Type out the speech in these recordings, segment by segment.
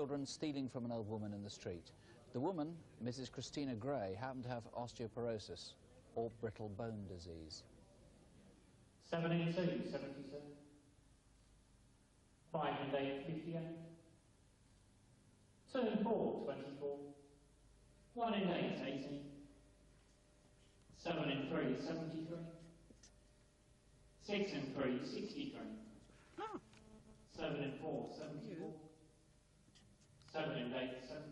children stealing from an old woman in the street. The woman, Mrs. Christina Gray, happened to have osteoporosis or brittle bone disease. 7 and 2, 77. 5 and 8, 58. 2 and 4, 24. 1 and 8, 18. 7 and 3, 73. 6 and 3, 63. 7 and 4, 74. 7 and 8, 78.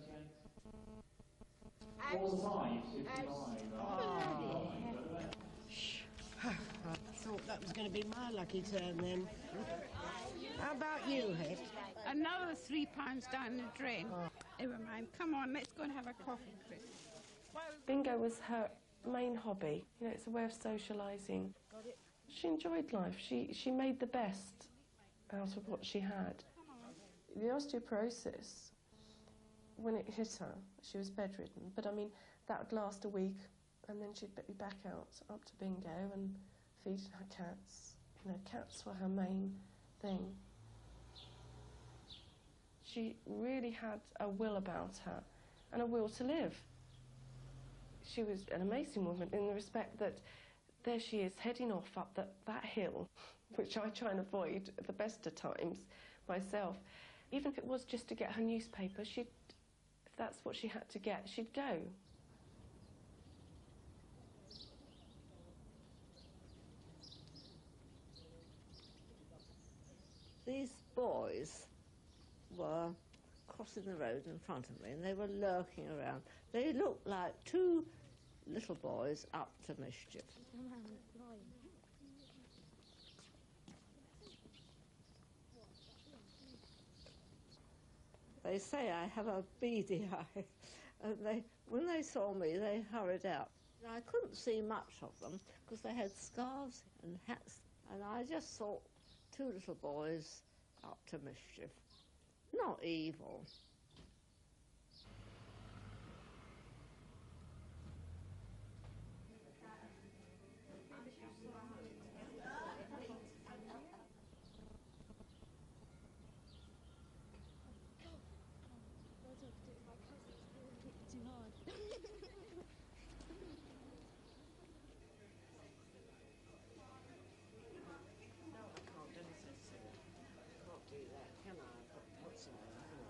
4 and 5, 55. I thought that was going to be my lucky turn then. How about you, Het? Another £3 down the drain. Never mind. Come on, let's go and have a coffee, Chris. Bingo was her main hobby. You know, it's a way of socialising. She enjoyed life. She made the best out of what she had. The osteoporosis, when it hit her, she was bedridden. But I mean, that would last a week, and then she'd be back out, up to Bingo and feeding her cats. You know, cats were her main thing. She really had a will about her, and a will to live. She was an amazing woman in the respect that there she is heading off up that hill, which I try and avoid at the best of times myself. Even if it was just to get her newspaper, if that's what she had to get, she'd go. These boys were crossing the road in front of me and they were lurking around. They looked like two little boys up to mischief. They say I have a beady eye, and when they saw me they hurried out. I couldn't see much of them because they had scarves and hats, and I just thought two little boys up to mischief. Not evil. Too hard. No, I can't do this. I can't do that, can I? I've got pots in there, haven't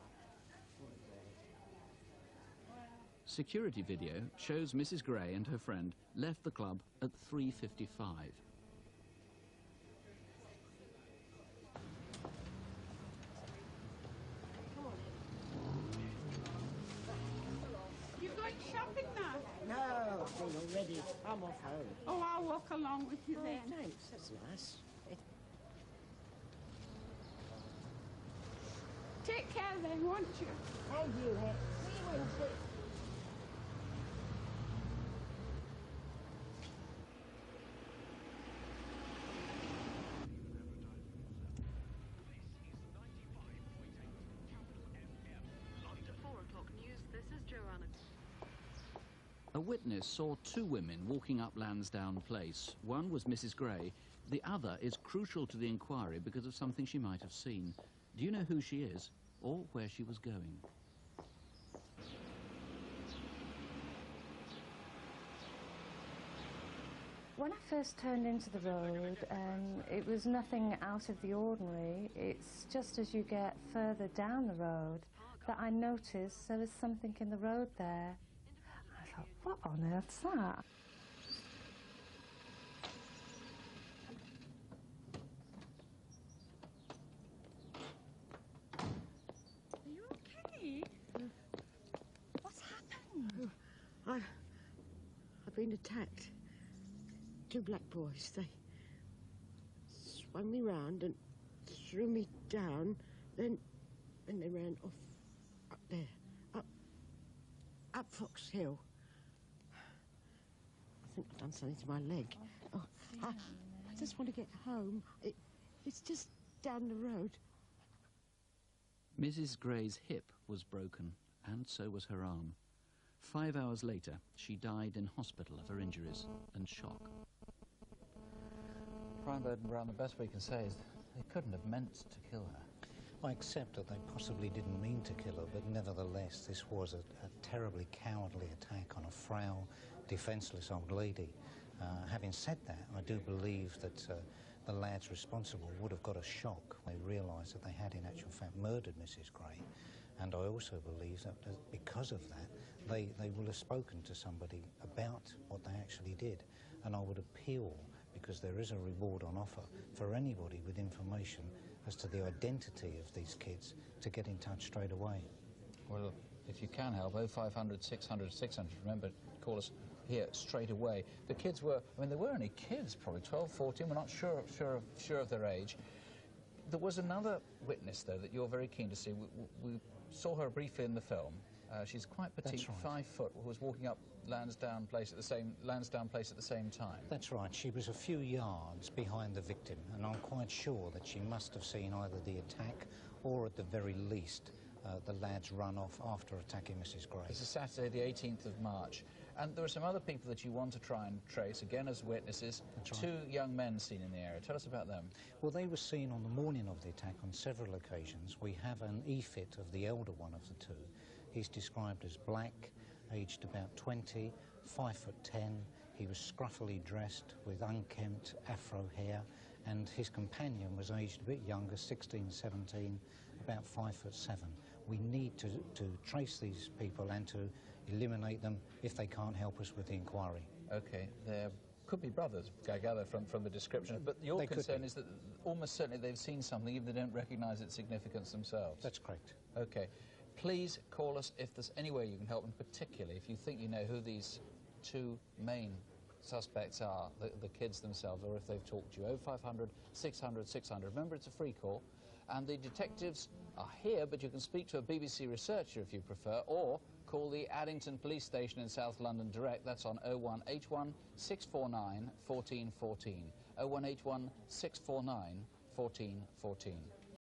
I? Security video shows Mrs. Gray and her friend left the club at 3:55. You're going shopping now? No, I've been already. I'm off home. Oh, I'll walk along with you then. Thanks, that's nice. Take care then, won't you? And you, Het. See you Wednesday. A witness saw two women walking up Lansdowne Place. One was Mrs. Gray. The other is crucial to the inquiry because of something she might have seen. Do you know who she is or where she was going? When I first turned into the road, it was nothing out of the ordinary. It's just as you get further down the road that I noticed there was something in the road there. I thought, what on earth's that? Are you okay? What's happened? I've been attacked. Two black boys, they swung me round and threw me down, then they ran off up there, up Fox Hill. I think I've done something to my leg. Oh, I just want to get home. It's just down the road. Mrs. Gray's hip was broken, and so was her arm. 5 hours later, she died in hospital of her injuries and shock. Crime Bird and Brown, the best we can say is they couldn't have meant to kill her. I accept that they possibly didn't mean to kill her, but but nevertheless this was a terribly cowardly attack on a frail, defenceless old lady. Having said that, I do believe that the lads responsible would have got a shock. They realised that they had in actual fact murdered Mrs. Gray, and I also believe that because of that they will have spoken to somebody about what they actually did, and I would appeal, because there is a reward on offer for anybody with information as to the identity of these kids, to get in touch straight away. Well, if you can help, 0500 600 600, remember, call us here straight away. The kids were, I mean, they were only kids, probably 12, 14, we're not sure of their age. There was another witness, though, that you're very keen to see. We saw her briefly in the film. She's quite petite, right. 5 foot, who was walking up Lansdowne Place at the same time. That's right. She was a few yards behind the victim, and I'm quite sure that she must have seen either the attack or, at the very least, the lads run off after attacking Mrs. Gray. This is Saturday, the 18th of March. And there are some other people that you want to try and trace, again as witnesses. That's right. 2 young men seen in the area. Tell us about them. Well, they were seen on the morning of the attack on several occasions. We have an e-fit of the elder one of the 2. He's described as black, aged about 20, 5'10". He was scruffily dressed with unkempt afro hair, and his companion was aged a bit younger, 16, 17, about 5'7". We need to trace these people and to eliminate them if they can't help us with the inquiry. OK, there could be brothers, I gather, from the description, but your concern is that almost certainly they've seen something even if they don't recognise its significance themselves. That's correct. OK. Please call us if there's any way you can help, and particularly if you think you know who these 2 main suspects are, the kids themselves, or if they've talked to you. 0500 600 600. Remember, it's a free call, and the detectives are here, but you can speak to a BBC researcher if you prefer, or call the Addington Police Station in South London direct. That's on 0181 649 1414. 0181 649 1414.